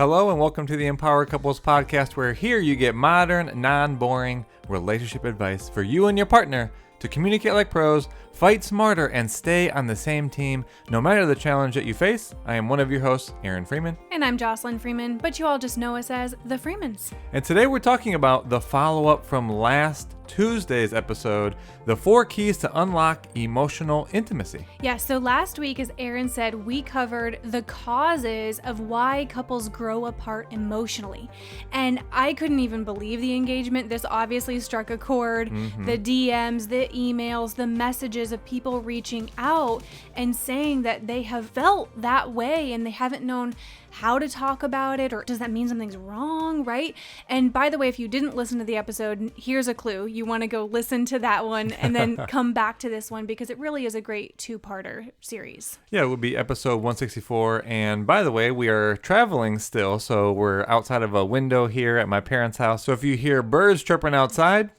Hello and welcome to the Empower Couples podcast, where here you get modern, non-boring relationship advice for you and your partner to communicate like pros, fight smarter, and stay on the same team no matter the challenge that you face. I am one of your hosts, Aaron Freeman. And I'm Jocelyn Freeman, but you all just know us as the Freemans. And today we're talking about the follow-up from last Tuesday's episode, the 4 keys to unlock emotional intimacy. Yeah, so last week, as Aaron said, we covered the causes of why couples grow apart emotionally. And I couldn't even believe the engagement. This obviously struck a chord. The DMs, the emails, the messages of people reaching out and saying that they have felt that way and they haven't known how to talk about it, or does that mean something's wrong, right? And by the way, if you didn't listen to the episode, here's a clue. You want to go listen to that one and then come back to this one, because it really is a great 2-parter series. Yeah, it would be episode 164. And by the way, we are traveling still, so we're outside of a window here at my parents' house. So if you hear birds chirping outside,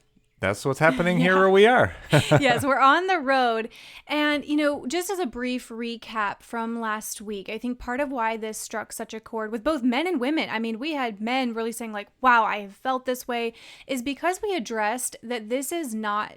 that's what's happening here where we are. Yes, we're on the road. And, just as a brief recap from last week, I think part of why this struck such a chord with both men and women, I mean, we had men really saying like, wow, I have felt this way, is because we addressed that this is not,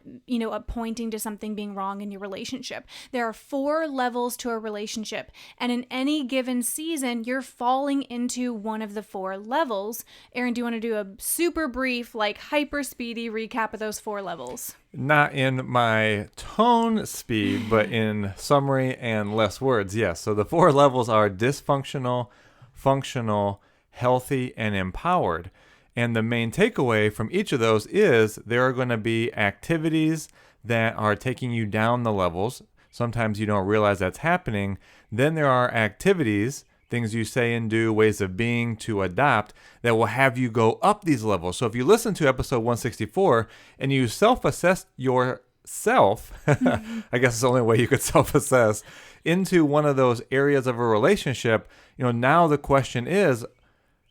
pointing to something being wrong in your relationship. There are 4 levels to a relationship. And in any given season, you're falling into one of the 4 levels. Aaron, do you want to do a super brief, hyper speedy recap of those 4 levels? Not in my tone speed, but in summary and less words. Yes. So the 4 levels are dysfunctional, functional, healthy, and empowered. And the main takeaway from each of those is there are going to be activities that are taking you down the levels. Sometimes you don't realize that's happening. Then there are activities, things you say and do, ways of being to adopt, that will have you go up these levels. So if you listen to episode 164 and you self-assess yourself, I guess it's the only way you could self-assess, into one of those areas of a relationship, now the question is,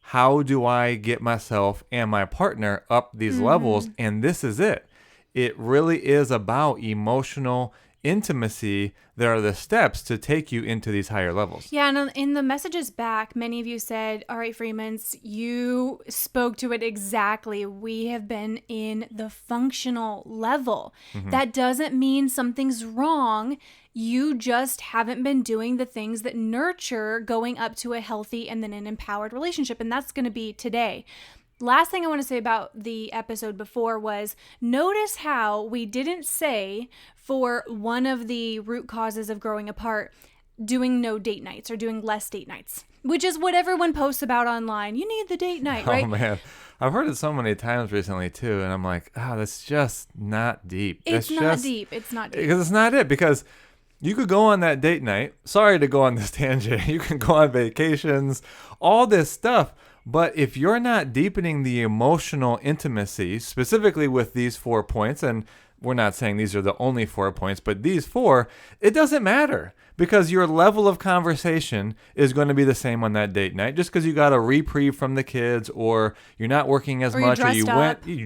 how do I get myself and my partner up these levels? And this is it. It really is about emotional intimacy. There are the steps to take you into these higher levels. Yeah, and in the messages back, many of you said, all right, Freemans, you spoke to it exactly. We have been in the functional level. That doesn't mean something's wrong. You just haven't been doing the things that nurture going up to a healthy and then an empowered relationship. And that's going to be today. Last thing I want to say about the episode before was, notice how we didn't say for one of the root causes of growing apart, doing no date nights or doing less date nights, which is what everyone posts about online. You need the date night, right? Oh, man. I've heard it so many times recently, too. And I'm like, that's just not deep. It's not deep. It's not deep. Because it's not it. Because you could go on that date night. Sorry to go on this tangent. You can go on vacations, all this stuff. But if you're not deepening the emotional intimacy, specifically with these 4 points, and we're not saying these are the only 4 points, but these 4, it doesn't matter, because your level of conversation is going to be the same on that date night. Just because you got a reprieve from the kids, or you're not working as much, or you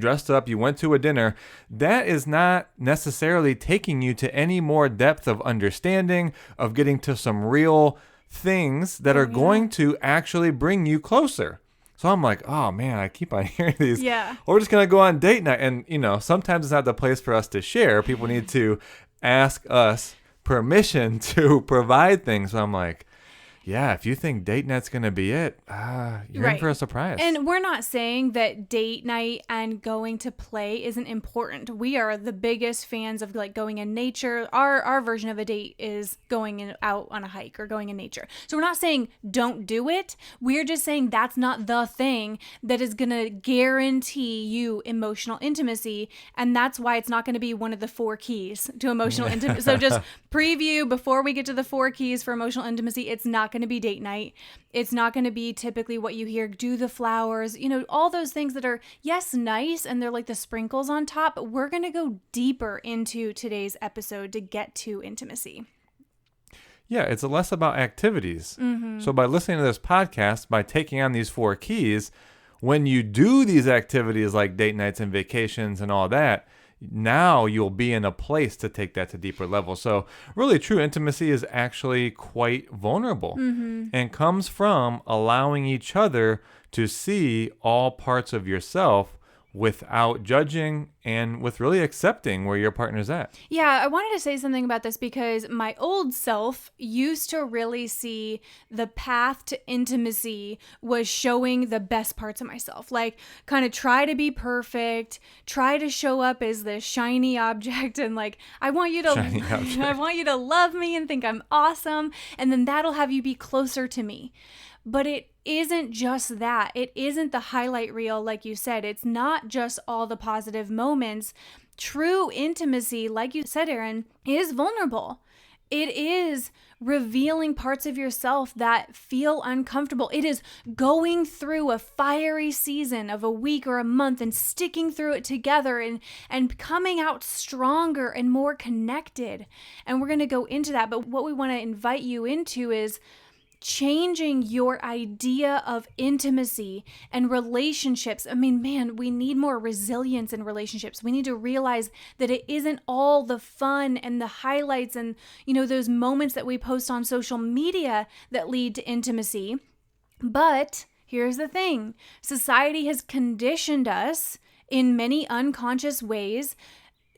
dressed up, you went to a dinner, that is not necessarily taking you to any more depth of understanding, of getting to some real things that are going to actually bring you closer. So I'm like, oh man, I keep on hearing these. Yeah. We're just going to go on date night. And, sometimes it's not the place for us to share. People need to ask us permission to provide things. So I'm like, yeah, if you think date night's going to be it, you're in for a surprise. And we're not saying that date night and going to play isn't important. We are the biggest fans of going in nature. Our version of a date is going out on a hike or going in nature. So we're not saying don't do it. We're just saying that's not the thing that is going to guarantee you emotional intimacy. And that's why it's not going to be one of the 4 keys to emotional intimacy. So just preview before we get to the 4 keys for emotional intimacy. It's not going to be date night. It's not going to be typically what you hear, do the flowers, all those things that are, yes, nice, and they're like the sprinkles on top, but we're going to go deeper into today's episode to get to intimacy. Yeah, it's less about activities. So by listening to this podcast, by taking on these 4 keys, when you do these activities like date nights and vacations and all that, now you'll be in a place to take that to deeper levels. So really true intimacy is actually quite vulnerable and comes from allowing each other to see all parts of yourself without judging and with really accepting where your partner's at. Yeah, I wanted to say something about this because my old self used to really see the path to intimacy was showing the best parts of myself. Like, kind of try to be perfect, try to show up as this shiny object, and like, I want you to I want you to love me and think I'm awesome, and then that'll have you be closer to me. But it isn't just that. It isn't the highlight reel, like you said. It's not just all the positive moments. True intimacy, like you said, Erin, is vulnerable. It is revealing parts of yourself that feel uncomfortable. It is going through a fiery season of a week or a month and sticking through it together and coming out stronger and more connected. And we're going to go into that. But what we want to invite you into is changing your idea of intimacy and relationships. I mean, man, we need more resilience in relationships. We need to realize that it isn't all the fun and the highlights and, those moments that we post on social media that lead to intimacy. But here's the thing. Society has conditioned us in many unconscious ways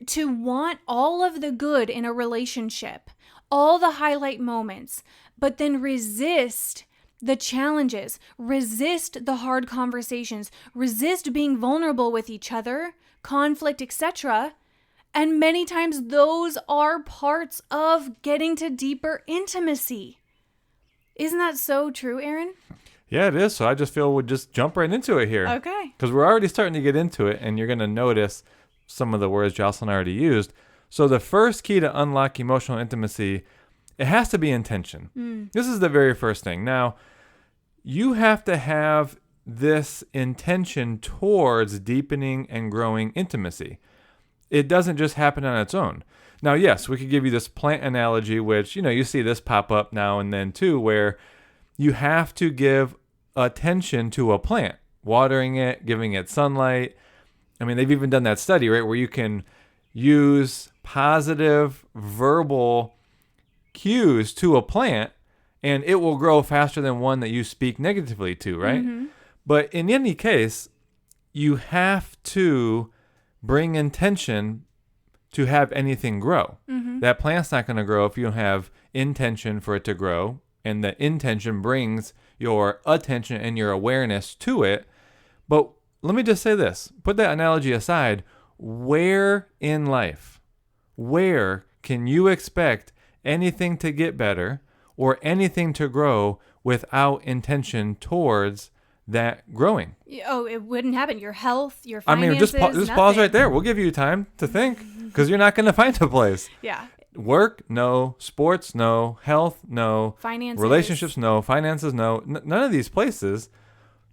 to want all of the good in a relationship, all the highlight moments, but then resist the challenges, resist the hard conversations, resist being vulnerable with each other, conflict, etc. And many times those are parts of getting to deeper intimacy. Isn't that so true, Erin? Yeah, it is. So I just feel we'll just jump right into it here. Okay. Because we're already starting to get into it, and you're going to notice some of the words Jocelyn already used. So the first key to unlock emotional intimacy, it has to be intention. This is the very first thing. Now, you have to have this intention towards deepening and growing intimacy. It doesn't just happen on its own. Now, yes, we could give you this plant analogy, which, you see this pop up now and then too, where you have to give attention to a plant, watering it, giving it sunlight. I mean, they've even done that study, right, where you can use positive verbal cues to a plant and it will grow faster than one that you speak negatively to, right? But in any case, you have to bring intention to have anything grow. That plant's not going to grow if you don't have intention for it to grow, and the intention brings your attention and your awareness to it. But let me just say this, put that analogy aside. Where in life, where can you expect anything to get better or anything to grow without intention towards that growing? Oh, it wouldn't happen. Your health, your finances, just pause right there. We'll give you time to think because you're not going to find a place. Yeah. Work, no. Sports, no. Health, no. Finances. Relationships, no. Finances, no. None of these places.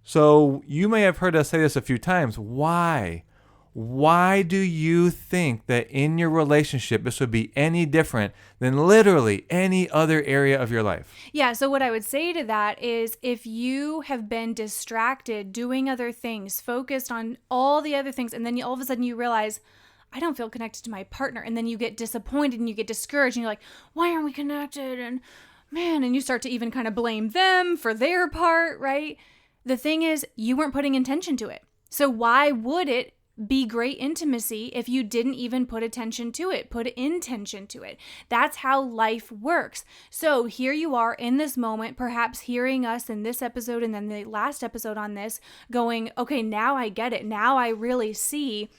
So you may have heard us say this a few times. Why? Why do you think that in your relationship this would be any different than literally any other area of your life? Yeah, so what I would say to that is if you have been distracted doing other things, focused on all the other things, and then all of a sudden you realize, I don't feel connected to my partner, and then you get disappointed and you get discouraged and you're like, why aren't we connected? And man, and you start to even kind of blame them for their part, right? The thing is, you weren't putting intention to it. So why would it be great intimacy if you didn't even put attention to it, put intention to it? That's how life works. So here you are in this moment, perhaps hearing us in this episode and then the last episode on this, going, okay, now I get it. Now I really see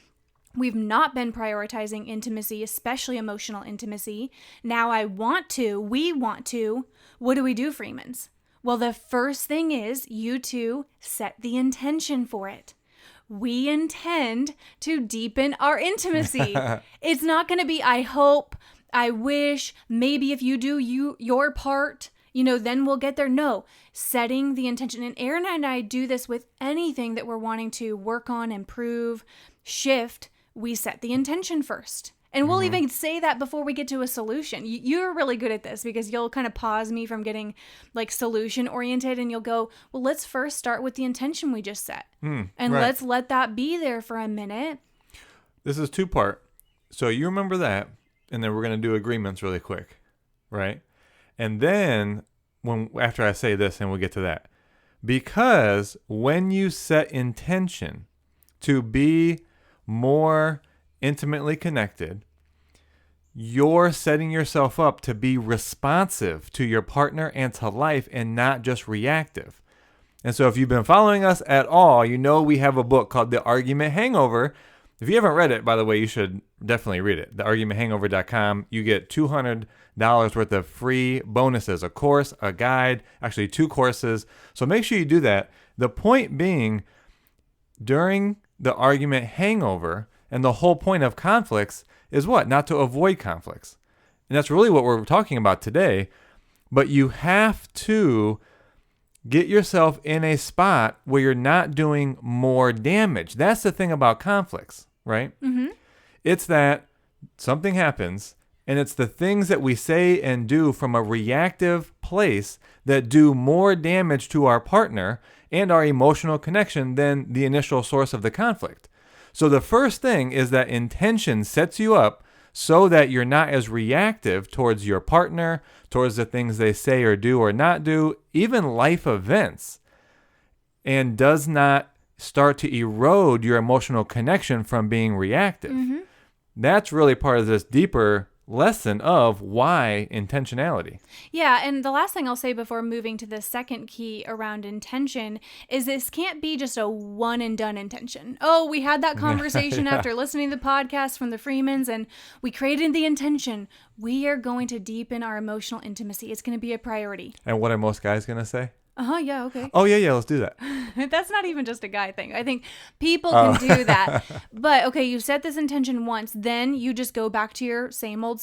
we've not been prioritizing intimacy, especially emotional intimacy. Now we want to. What do we do, Freemans? Well, the first thing is you two set the intention for it. We intend to deepen our intimacy. It's not going to be, I hope, I wish, maybe if you do your part, then we'll get there. No, setting the intention. And Erin and I do this with anything that we're wanting to work on, improve, shift. We set the intention first. And we'll even say that before we get to a solution. You're really good at this because you'll kind of pause me from getting like solution oriented and you'll go, well, let's first start with the intention we just set. And right. Let's let that be there for a minute. This is two-part. So you remember that, and then we're going to do agreements really quick, right? And then after I say this, and we'll get to that. Because when you set intention to be more intimately connected, you're setting yourself up to be responsive to your partner and to life and not just reactive. And so if you've been following us at all, you know we have a book called The Argument Hangover. If you haven't read it, by the way, you should definitely read it. TheArgumentHangover.com. You get $200 worth of free bonuses, a course, a guide, actually 2 courses. So make sure you do that. The point being, during the argument hangover, and the whole point of conflicts is what? Not to avoid conflicts. And that's really what we're talking about today. But you have to get yourself in a spot where you're not doing more damage. That's the thing about conflicts, right? Mm-hmm. It's that something happens, and it's the things that we say and do from a reactive place that do more damage to our partner and our emotional connection than the initial source of the conflict. So the first thing is that intention sets you up so that you're not as reactive towards your partner, towards the things they say or do or not do, even life events, and does not start to erode your emotional connection from being reactive. Mm-hmm. That's really part of this deeper lesson of why intentionality. Yeah, and the last thing I'll say before moving to the second key around intention is this can't be just a one and done intention. Oh, we had that conversation after listening to the podcast from the Freemans and we created the intention. We are going to deepen our emotional intimacy. It's going to be a priority. And what are most guys going to say? Yeah, okay. Oh, yeah, let's do that. That's not even just a guy thing. I think people can do that. But, okay, you set this intention once, then you just go back to your same old.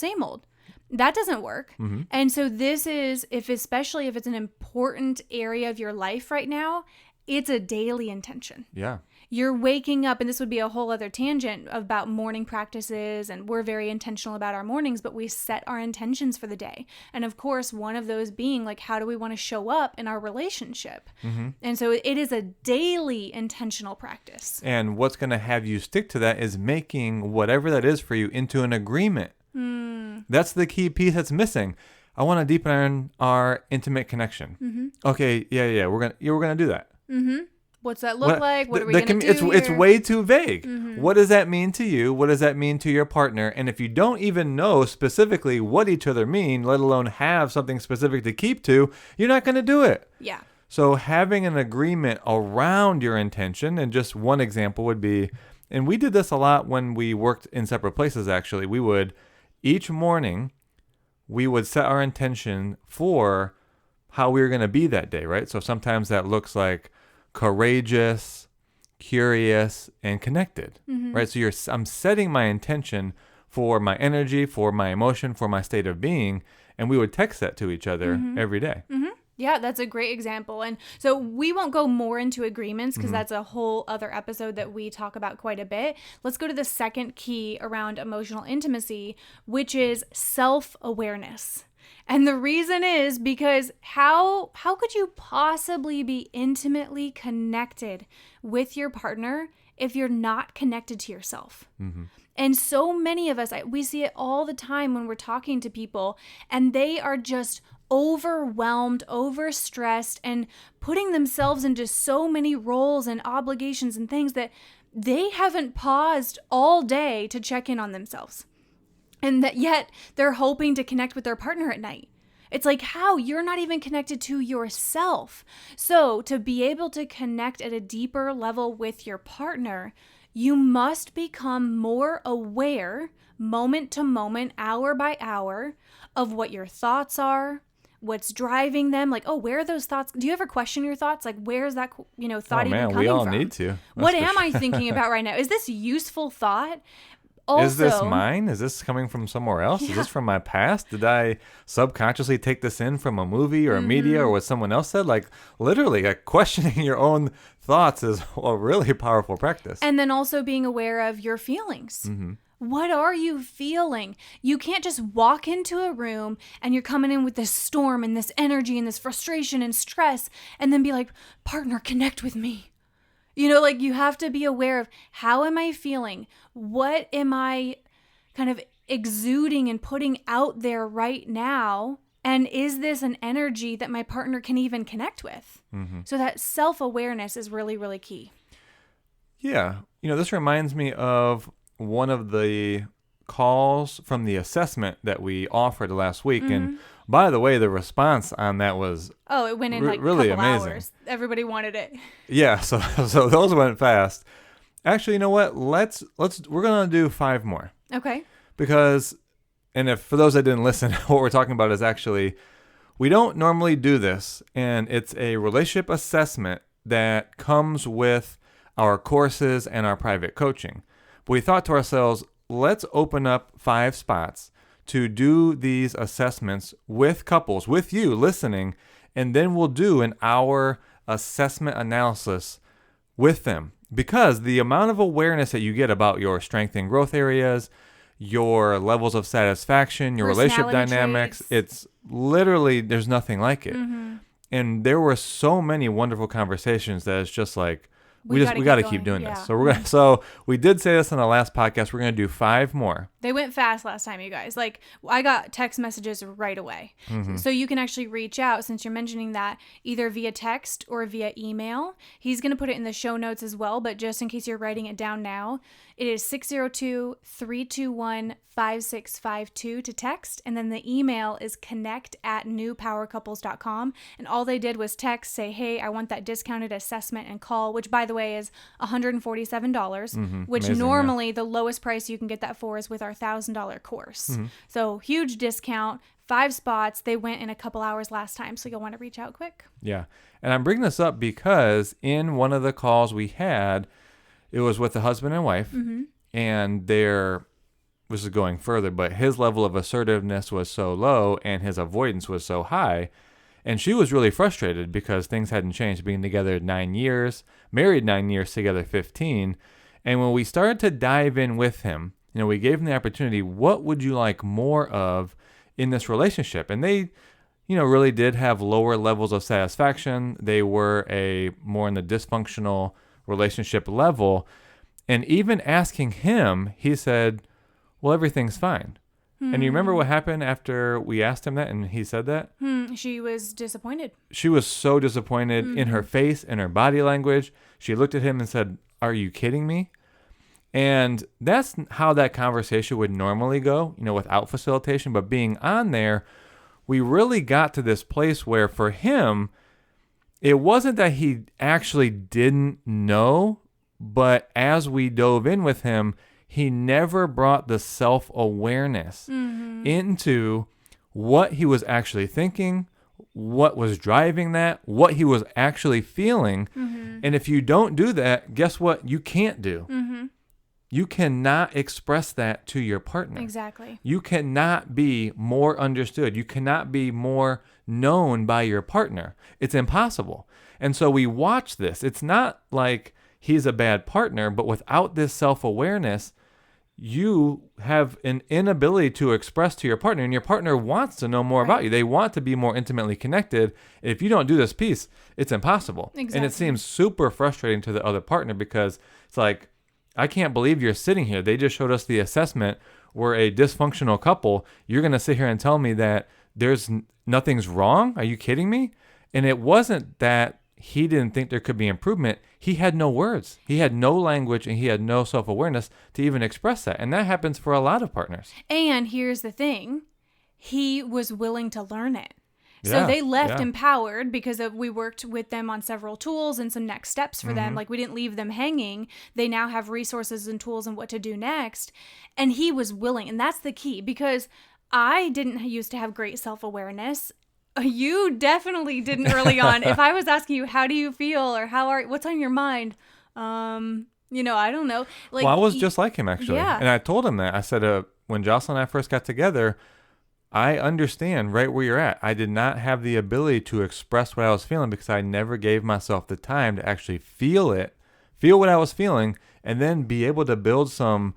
That doesn't work. Mm-hmm. And so this is, especially if it's an important area of your life right now, it's a daily intention. Yeah. You're waking up, and this would be a whole other tangent about morning practices, and we're very intentional about our mornings, but we set our intentions for the day. And of course, one of those being like, how do we want to show up in our relationship? Mm-hmm. And so it is a daily intentional practice. And what's going to have you stick to that is making whatever that is for you into an agreement. That's the key piece that's missing. I want to deepen our intimate connection. Mm-hmm. Okay, yeah, we're gonna do that. Mm-hmm. What's that look like? What are we going to do It's here? way too vague. Mm-hmm. What does that mean to you? What does that mean to your partner? And if you don't even know specifically what each other mean, let alone have something specific to keep to, you're not going to do it. Yeah. So having an agreement around your intention, and just one example would be, and we did this a lot when we worked in separate places actually, we would, each morning, we would set our intention for how we were going to be that day, right? So sometimes that looks like courageous, curious, and connected, right? So I'm setting my intention for my energy, for my emotion, for my state of being, and we would text that to each other every day. Mm-hmm. Yeah, that's a great example. And so we won't go more into agreements because that's a whole other episode that we talk about quite a bit. Let's go to the second key around emotional intimacy, which is self-awareness. And the reason is because how could you possibly be intimately connected with your partner if you're not connected to yourself? Mm-hmm. And so many of us, we see it all the time when we're talking to people, and they are just overwhelmed, overstressed, and putting themselves into so many roles and obligations and things that they haven't paused all day to check in on themselves. And that yet they're hoping to connect with their partner at night. It's like, how? You're not even connected to yourself. So to be able to connect at a deeper level with your partner, you must become more aware, moment to moment, hour by hour, of what your thoughts are, what's driving them. Like, oh, where are those thoughts? Do you ever question your thoughts? Like, where's that, thought even coming from? We all need to. What am I thinking about right now? Is this useful thought? Also, is this mine? Is this coming from somewhere else? Yeah. Is this from my past? Did I subconsciously take this in from a movie or a media or what someone else said? Like, literally, like, questioning your own thoughts is a really powerful practice. And then also being aware of your feelings. Mm-hmm. What are you feeling? You can't just walk into a room and you're coming in with this storm and this energy and this frustration and stress and then be like, partner, connect with me. You know, like, you have to be aware of, how am I feeling? What am I kind of exuding and putting out there right now? And is this an energy that my partner can even connect with? So that self-awareness is really, really key. Yeah. This reminds me of one of the calls from the assessment that we offered last week. And by the way, the response on that was it went in like really a couple amazing. hours. Everybody wanted it. Yeah, so those went fast. Actually, you know what? We're gonna do 5 more. Okay. Because, and if for those that didn't listen, what we're talking about is actually, we don't normally do this, and it's a relationship assessment that comes with our courses and our private coaching. But we thought to ourselves, let's open up 5 spots to do these assessments with couples, with you listening, and then we'll do an hour assessment analysis with them. Because the amount of awareness that you get about your strength and growth areas, your levels of satisfaction, your relationship dynamics, it's literally, there's nothing like it. And there were so many wonderful conversations that it's just like, we got to keep doing this. So so we did say this on the last podcast. We're going to do 5 more. They went fast last time, you guys. Like, I got text messages right away. So you can actually reach out, since you're mentioning that, either via text or via email. He's going to put it in the show notes as well, but just in case you're writing it down now, it is 602-321-5652 to text. And then the email is connect@newpowercouples.com. And all they did was text, say, hey, I want that discounted assessment and call, which, by the way, is $147, which Amazing, normally the lowest price you can get that for is with our $1,000 course. So huge discount, 5 spots. They went in a couple hours last time, so you'll want to reach out quick. Yeah. And I'm bringing this up because in one of the calls we had, it was with the husband and wife, and this is going further, but his level of assertiveness was so low and his avoidance was so high. And she was really frustrated because things hadn't changed, being together 9 years, married 9 years, together 15. And when we started to dive in with him, we gave him the opportunity, what would you like more of in this relationship? And they, really did have lower levels of satisfaction. They were more in the dysfunctional relationship level. And even asking him, he said, well, everything's fine. And you remember what happened after we asked him that and he said that? She was disappointed. She was so disappointed in her face and her body language. She looked at him and said, are you kidding me? And that's how that conversation would normally go, without facilitation. But being on there, we really got to this place where for him, it wasn't that he actually didn't know, but as we dove in with him, he never brought the self-awareness into what he was actually thinking, what was driving that, what he was actually feeling. And if you don't do that, guess what? You can't do. You cannot express that to your partner. Exactly. You cannot be more understood. You cannot be more known by your partner. It's impossible. And so we watch this. It's not like he's a bad partner, but without this self-awareness, you have an inability to express to your partner, and your partner wants to know more about you. They want to be more intimately connected. If you don't do this piece, it's impossible. Exactly. And it seems super frustrating to the other partner because it's like, I can't believe you're sitting here. They just showed us the assessment. We're a dysfunctional couple. You're going to sit here and tell me that nothing's wrong? Are you kidding me? And it wasn't that he didn't think there could be improvement. He had no words. He had no language, and he had no self-awareness to even express that. And that happens for a lot of partners. And here's the thing. He was willing to learn it. So Yeah, they left yeah. empowered because we worked with them on several tools and some next steps for them. Like, we didn't leave them hanging. They now have resources and tools and what to do next. And he was willing. And that's the key, because I didn't used to have great self-awareness. You definitely didn't early on. If I was asking you, how do you feel, or what's on your mind? I don't know. Like, Well, I was just like him, actually. Yeah. And I told him that. I said, when Jocelyn and I first got together, I understand right where you're at. I did not have the ability to express what I was feeling because I never gave myself the time to actually feel what I was feeling, and then be able to build some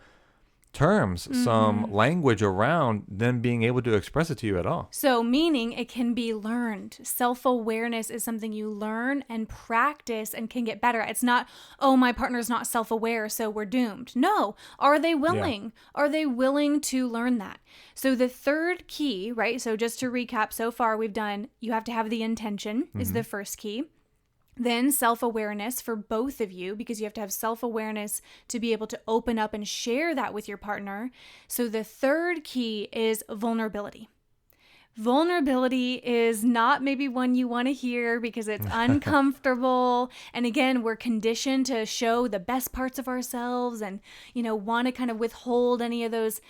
terms, some language around them being able to express it to you at all. So, meaning it can be learned. Self-awareness is something you learn and practice and can get better at. It's not, oh, my partner's not self-aware, so we're doomed. No. Are they willing? Are they willing to learn that? So the third key, right? So just to recap, so far we've done, you have to have the intention is the first key. Then self-awareness for both of you, because you have to have self-awareness to be able to open up and share that with your partner. So the third key is vulnerability. Vulnerability is not maybe one you want to hear because it's uncomfortable. And again, we're conditioned to show the best parts of ourselves and, want to kind of withhold any of those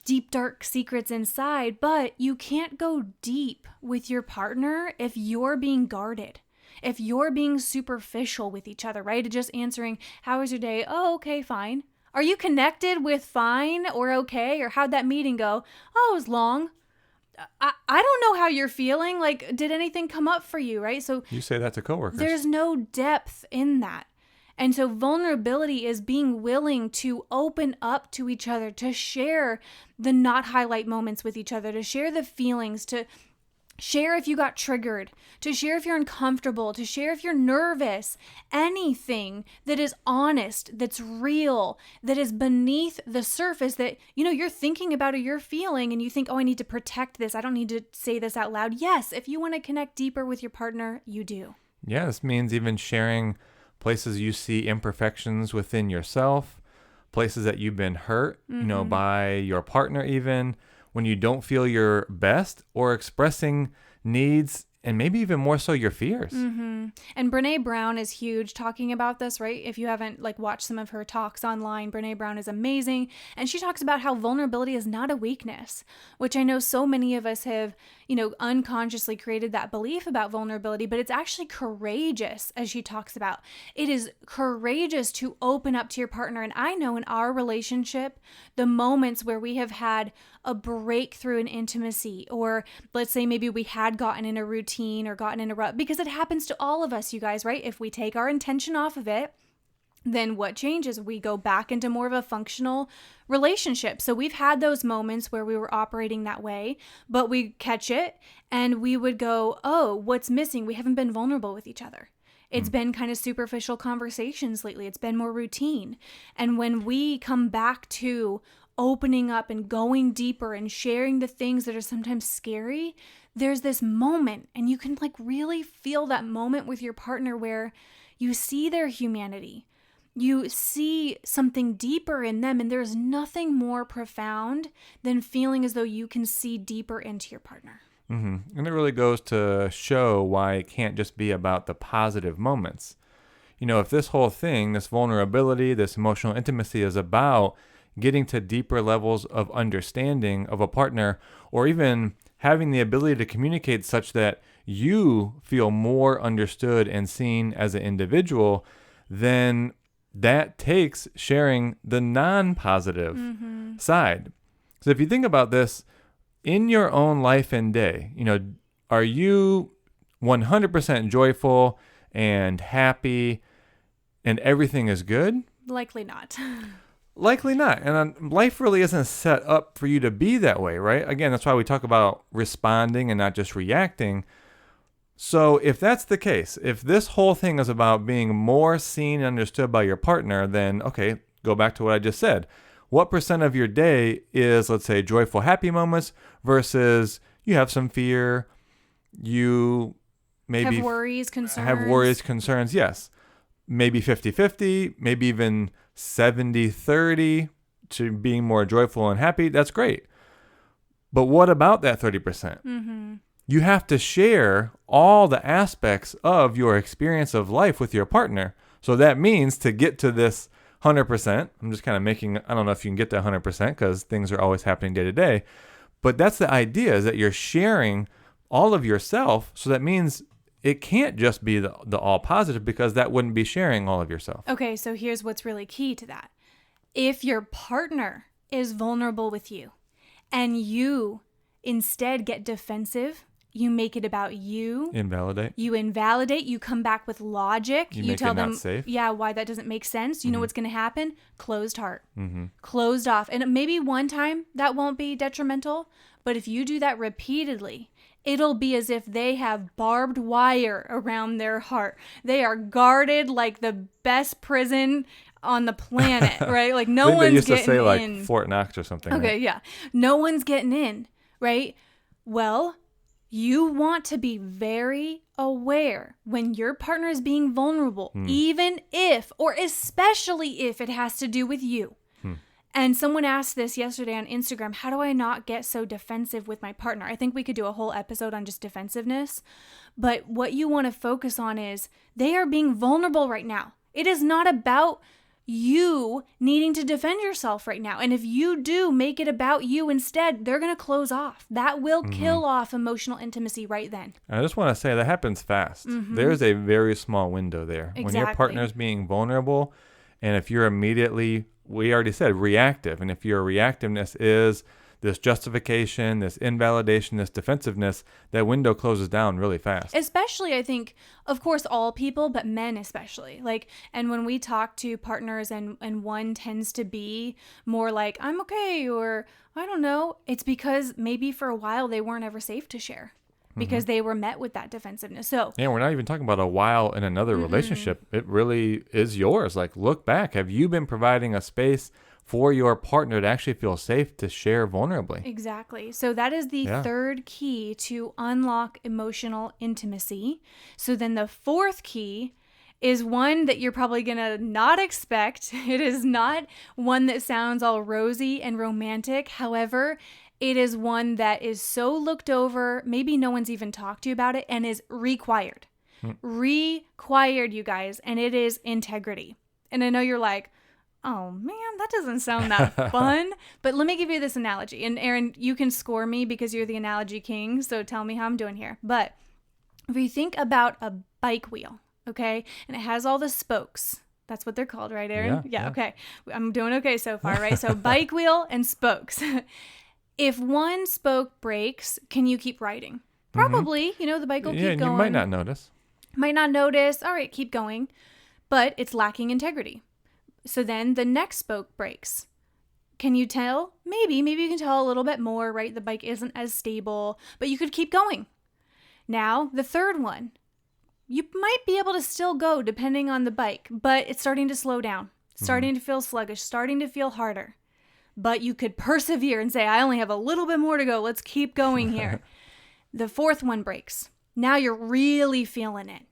deep, dark secrets inside. But you can't go deep with your partner if you're being guarded. If you're being superficial with each other, right? Just answering, how was your day? Oh, okay, fine. Are you connected with fine or okay? Or how'd that meeting go? Oh, it was long. I don't know how you're feeling. Like, did anything come up for you, right? So you say that to coworkers. There's no depth in that. And so vulnerability is being willing to open up to each other, to share the not highlight moments with each other, to share the feelings, to share if you got triggered, to share if you're uncomfortable, to share if you're nervous, anything that is honest, that's real, that is beneath the surface that, you're thinking about or you're feeling and you think, oh, I need to protect this. I don't need to say this out loud. Yes, if you want to connect deeper with your partner, you do. Yeah, this means even sharing places you see imperfections within yourself, places that you've been hurt, by your partner even, when you don't feel your best, or expressing needs and maybe even more so your fears. And Brene Brown is huge talking about this, right? If you haven't watched some of her talks online, Brene Brown is amazing. And she talks about how vulnerability is not a weakness, which I know so many of us have, unconsciously created that belief about vulnerability, but it's actually courageous, as she talks about. It is courageous to open up to your partner. And I know in our relationship, the moments where we have had a breakthrough in intimacy, or let's say maybe we had gotten in a routine or gotten in a rut, because it happens to all of us, you guys, right? If we take our intention off of it, then what changes? We go back into more of a functional relationship. So we've had those moments where we were operating that way, but we catch it and we would go, oh, what's missing? We haven't been vulnerable with each other. It's been kind of superficial conversations lately. It's been more routine. And when we come back to opening up and going deeper and sharing the things that are sometimes scary, there's this moment, and you can really feel that moment with your partner where you see their humanity. You see something deeper in them, and there's nothing more profound than feeling as though you can see deeper into your partner. And it really goes to show why it can't just be about the positive moments. If this whole thing, this vulnerability, this emotional intimacy is about getting to deeper levels of understanding of a partner, or even having the ability to communicate such that you feel more understood and seen as an individual, then that takes sharing the non-positive side. So if you think about this in your own life and day, are you 100% joyful and happy and everything is good? Likely not. Likely not. And life really isn't set up for you to be that way, right? Again, that's why we talk about responding and not just reacting. So if that's the case, if this whole thing is about being more seen and understood by your partner, then, okay, go back to what I just said. What % of your day is, let's say, joyful, happy moments versus you have some fear, you maybe have worries, concerns? Yes. Maybe 50-50, maybe even 70-30 to being more joyful and happy. That's great. But what about that 30%? You have to share all the aspects of your experience of life with your partner. So that means to get to this 100%, I'm just kind of I don't know if you can get to 100% because things are always happening day to day. But that's the idea, is that you're sharing all of yourself. So that means it can't just be the all positive, because that wouldn't be sharing all of yourself. Okay, so here's what's really key to that. If your partner is vulnerable with you and you instead get defensive, You make it about you. Invalidate. You invalidate. You come back with logic. You make tell it not them, safe. yeah, why that doesn't make sense. You know what's going to happen? Closed heart. Mm-hmm. Closed off. And maybe one time that won't be detrimental, but if you do that repeatedly, it'll be as if they have barbed wire around their heart. They are guarded like the best prison on the planet, right? Like no one's getting in. They used to say like Fort Knox or something. Okay, right? yeah. No one's getting in, right? Well, you want to be very aware when your partner is being vulnerable, even if, or especially if it has to do with you. And someone asked this yesterday on Instagram, how do I not get so defensive with my partner? I think we could do a whole episode on just defensiveness. But what you want to focus on is they are being vulnerable right now. It is not about you needing to defend yourself right now. And if you do make it about you instead, they're going to close off. That will kill off emotional intimacy right then. I just want to say that happens fast. There's a very small window there. Exactly. When your partner's being vulnerable, and if you're immediately, we already said, reactive. And if your reactiveness is this justification, this invalidation, this defensiveness, that window closes down really fast. Especially, I think, of course, all people, but men especially. Like, and when we talk to partners and one tends to be more like, I'm okay, or I don't know, it's because maybe for a while they weren't ever safe to share because they were met with that defensiveness. So yeah, we're not even talking about a while in another relationship. It really is yours. Like, look back. Have you been providing a space for your partner to actually feel safe to share vulnerably? Exactly. So that is the third key to unlock emotional intimacy. So then the fourth key is one that you're probably going to not expect. It is not one that sounds all rosy and romantic. However, it is one that is so looked over, maybe no one's even talked to you about it, and is required. Required, you guys, and it is integrity. And I know you're like, oh man, that doesn't sound that fun. But let me give you this analogy. And Aaron, you can score me because you're the analogy king, so tell me how I'm doing here. But if you think about a bike wheel, okay, and it has all the spokes. That's what they're called, right, Aaron? Yeah, okay. I'm doing okay so far, right? So bike wheel and spokes. If one spoke breaks, can you keep riding? Probably. The bike will keep going. Yeah, you might not notice. Might not notice. All right, keep going. But it's lacking integrity. So then the next spoke breaks. Can you tell? Maybe you can tell a little bit more, right? The bike isn't as stable, but you could keep going. Now, the third one. You might be able to still go depending on the bike, but it's starting to slow down, starting to feel sluggish, starting to feel harder. But you could persevere and say, I only have a little bit more to go. Let's keep going here. The fourth one breaks. Now you're really feeling it.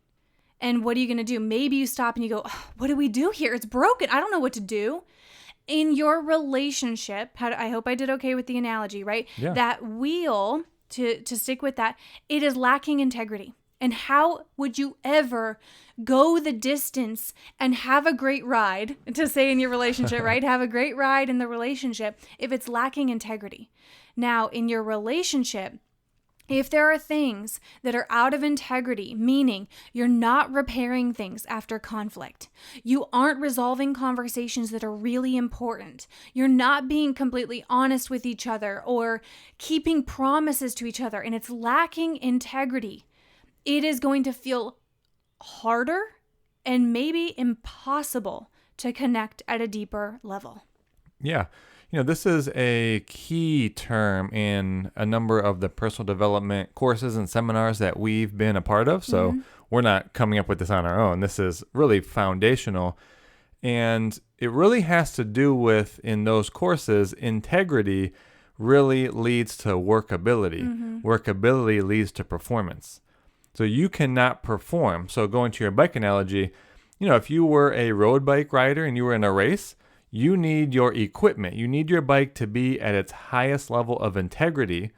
And what are you going to do? Maybe you stop and you go, oh, what do we do here? It's broken. I don't know what to do. In your relationship, I hope I did okay with the analogy, right? Yeah. That wheel, to stick with that, it is lacking integrity. And how would you ever go the distance and have a great ride, to say in your relationship, right? Have a great ride in the relationship if it's lacking integrity. Now, in your relationship, if there are things that are out of integrity, meaning you're not repairing things after conflict, you aren't resolving conversations that are really important, you're not being completely honest with each other or keeping promises to each other, and it's lacking integrity, it is going to feel harder and maybe impossible to connect at a deeper level. Yeah. This is a key term in a number of the personal development courses and seminars that we've been a part of. So we're not coming up with this on our own. This is really foundational. And it really has to do with, in those courses, integrity really leads to workability. Workability leads to performance. So you cannot perform. So going to your bike analogy, if you were a road bike rider and you were in a race, you need your equipment. You need your bike to be at its highest level of integrity,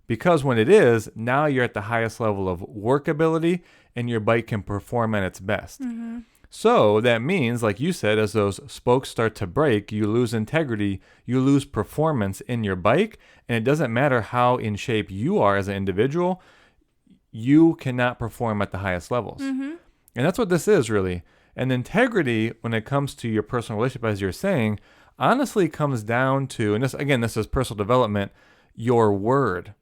because when it is, now you're at the highest level of workability and your bike can perform at its best. So that means, like you said, as those spokes start to break, you lose integrity, you lose performance in your bike, and it doesn't matter how in shape you are as an individual, you cannot perform at the highest levels. And that's what this is really. And integrity, when it comes to your personal relationship, as you're saying, honestly comes down to, and this is personal development, your word.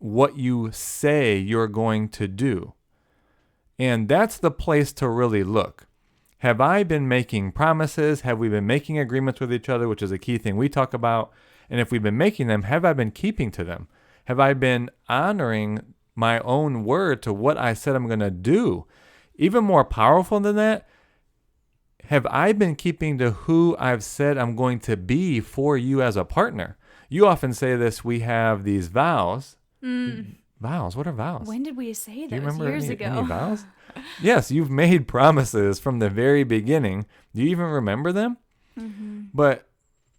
what you say you're going to do. And that's the place to really look. Have I been making promises? Have we been making agreements with each other, which is a key thing we talk about? And if we've been making them, have I been keeping to them? Have I been honoring my own word to what I said I'm going to do? Even more powerful than that, have I been keeping to who I've said I'm going to be for you as a partner? You often say this, we have these vows. Vows? What are vows? When did we say Do you those? remember Years any ago. vows? Yes, you've made promises from the very beginning. Do you even remember them? But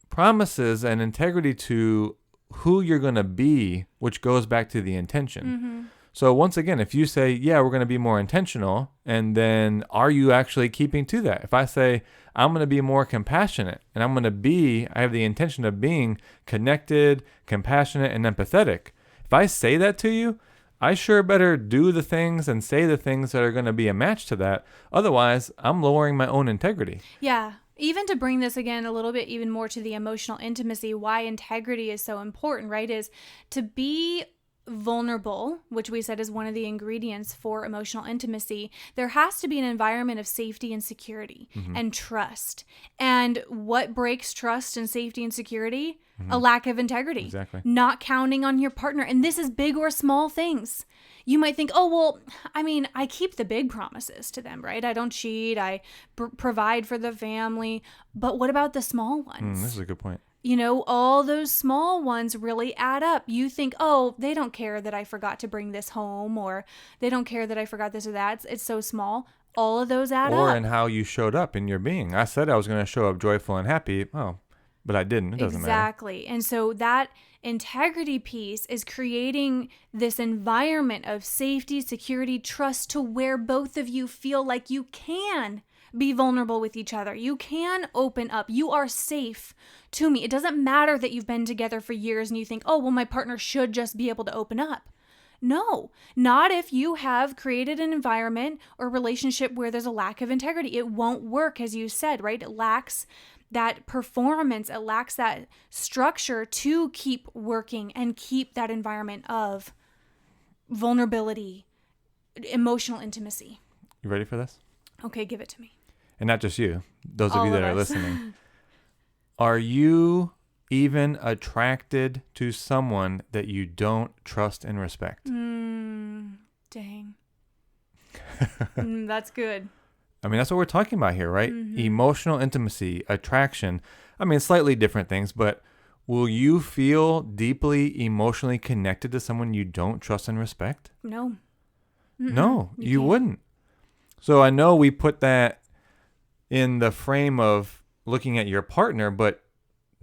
promises and integrity to who you're going to be, which goes back to the intention. So once again, if you say, yeah, we're going to be more intentional, and then are you actually keeping to that? If I say, I'm going to be more compassionate, and I have the intention of being connected, compassionate, and empathetic. If I say that to you, I sure better do the things and say the things that are going to be a match to that. Otherwise, I'm lowering my own integrity. Yeah. Even to bring this again a little bit even more to the emotional intimacy, why integrity is so important, right? Is to be vulnerable, which we said is one of the ingredients for emotional intimacy. There has to be an environment of safety and security and trust. And what breaks trust and safety and security? A lack of integrity. Exactly. Not counting on your partner. And this is big or small things. You might think, oh, well, I mean, I keep the big promises to them, right? I don't cheat. I provide for the family. But what about the small ones? This is a good point. You know, all those small ones really add up. You think, oh, they don't care that I forgot to bring this home, or they don't care that I forgot this or that. It's so small. All of those add up. Or in how you showed up in your being. I said I was going to show up joyful and happy. Oh, but I didn't. It doesn't matter. Exactly. And so that integrity piece is creating this environment of safety, security, trust to where both of you feel like you can be vulnerable with each other. You can open up. You are safe to me. It doesn't matter that you've been together for years and you think, oh, well, my partner should just be able to open up. No, not if you have created an environment or relationship where there's a lack of integrity. It won't work, as you said, right? It lacks that performance. It lacks that structure to keep working and keep that environment of vulnerability, emotional intimacy. You ready for this? Okay, give it to me. And not just you, those of All you that of are us. listening. Are you even attracted to someone that you don't trust and respect? Dang. That's good. I mean, that's what we're talking about here, right? Emotional intimacy, attraction. I mean, slightly different things, but will you feel deeply emotionally connected to someone you don't trust and respect? No. No, you can't. wouldn't. So I know we put that in the frame of looking at your partner, but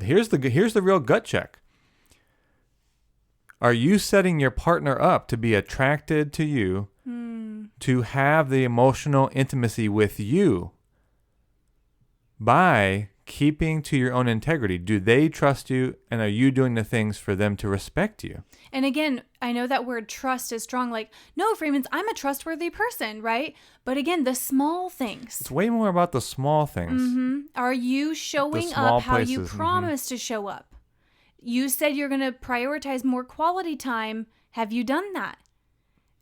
here's the real gut check. Are you setting your partner up to be attracted to you, to have the emotional intimacy with you by keeping to your own integrity? Do they trust you, and are you doing the things for them to respect you? And again, I know that word trust is strong. Like, no, Freeman's, I'm a trustworthy person, right? But again, the small things. It's way more about the small things. Are you showing small up how you places, promised to show up? You said you're going to prioritize more quality time. Have you done that?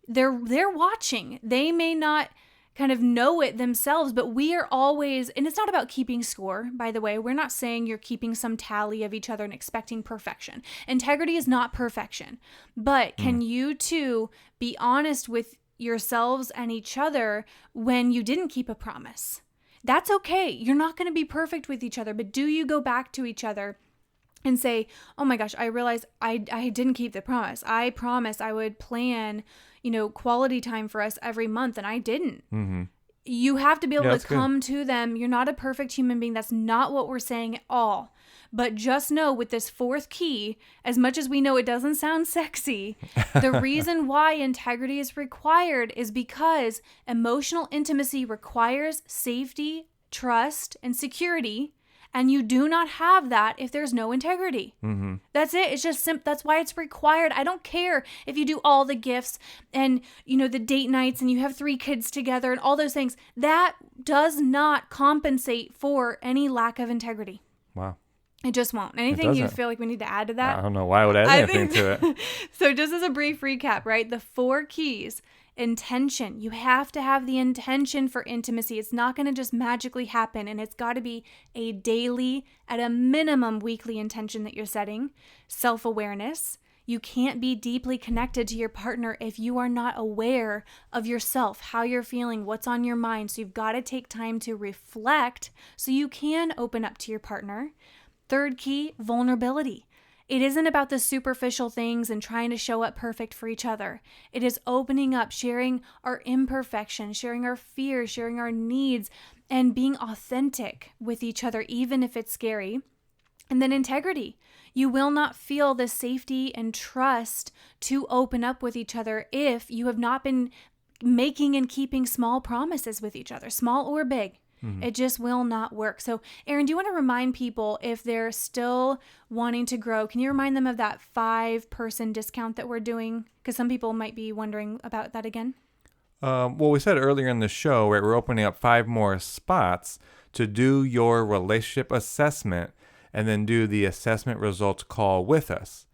They're watching. They may not kind of know it themselves, but we are always, and it's not about keeping score, by the way. We're not saying you're keeping some tally of each other and expecting perfection. Integrity is not perfection. But can you two be honest with yourselves and each other when you didn't keep a promise? That's okay. You're not going to be perfect with each other, but do you go back to each other and say, oh my gosh, I realized I didn't keep the promise. I promised I would plan, quality time for us every month, and I didn't. You have to be able to come to them. You're not a perfect human being. That's not what we're saying at all. But just know with this fourth key, as much as we know it doesn't sound sexy, the reason why integrity is required is because emotional intimacy requires safety, trust, and security. And you do not have that if there's no integrity. That's it. It's just that's why it's required. I don't care if you do all the gifts and, the date nights and you have 3 kids together and all those things. That does not compensate for any lack of integrity. Wow. It just won't. Anything you doesn't. feel like we need to add to that? I don't know why I would add anything to it. So just as a brief recap, right? The 4 keys. Intention. You have to have the intention for intimacy. It's not going to just magically happen, and it's got to be a daily, at a minimum, weekly intention that you're setting. Self-awareness. You can't be deeply connected to your partner if you are not aware of yourself, how you're feeling, what's on your mind. So you've got to take time to reflect so you can open up to your partner. 3rd key, vulnerability. It isn't about the superficial things and trying to show up perfect for each other. It is opening up, sharing our imperfections, sharing our fears, sharing our needs, and being authentic with each other, even if it's scary. And then integrity. You will not feel the safety and trust to open up with each other if you have not been making and keeping small promises with each other, small or big. It just will not work. So, Aaron, do you want to remind people if they're still wanting to grow, can you remind them of that 5-person discount that we're doing? Because some people might be wondering about that again. Well, we said earlier in the show, right, we're opening up 5 more spots to do your relationship assessment and then do the assessment results call with us.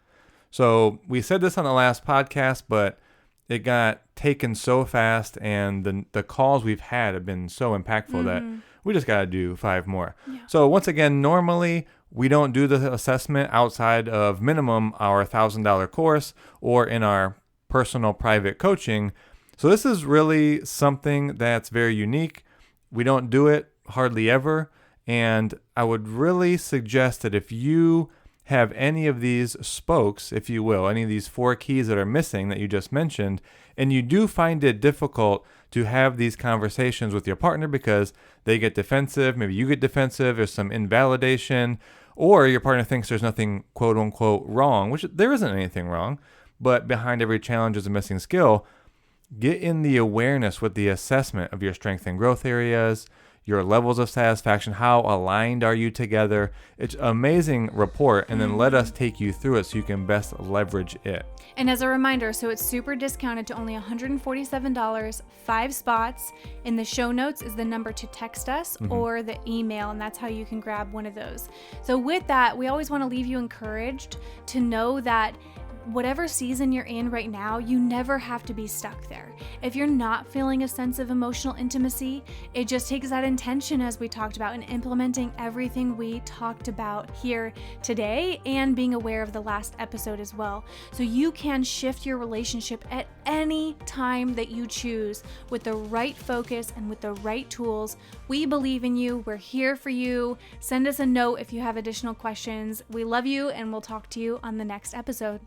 So we said this on the last podcast, but it got taken so fast, and the calls we've had have been so impactful that we just got to do 5 more. Yeah. So once again, normally we don't do the assessment outside of minimum our $1,000 course or in our personal private coaching. So this is really something that's very unique. We don't do it hardly ever. And I would really suggest that if you have any of these spokes, if you will, any of these 4 keys that are missing that you just mentioned, and you do find it difficult to have these conversations with your partner because they get defensive, maybe you get defensive, there's some invalidation, or your partner thinks there's nothing quote unquote wrong, which there isn't anything wrong, but behind every challenge is a missing skill. Get in the awareness with the assessment of your strength and growth areas, your levels of satisfaction, how aligned are you together. It's an amazing report, and then let us take you through it so you can best leverage it. And as a reminder, so it's super discounted to only $147, 5 spots. In the show notes is the number to text us or the email, and that's how you can grab one of those. So with that, we always want to leave you encouraged to know that whatever season you're in right now, you never have to be stuck there. If you're not feeling a sense of emotional intimacy, it just takes that intention, as we talked about, and implementing everything we talked about here today and being aware of the last episode as well. So you can shift your relationship at any time that you choose with the right focus and with the right tools. We believe in you. We're here for you. Send us a note if you have additional questions. We love you, and we'll talk to you on the next episode.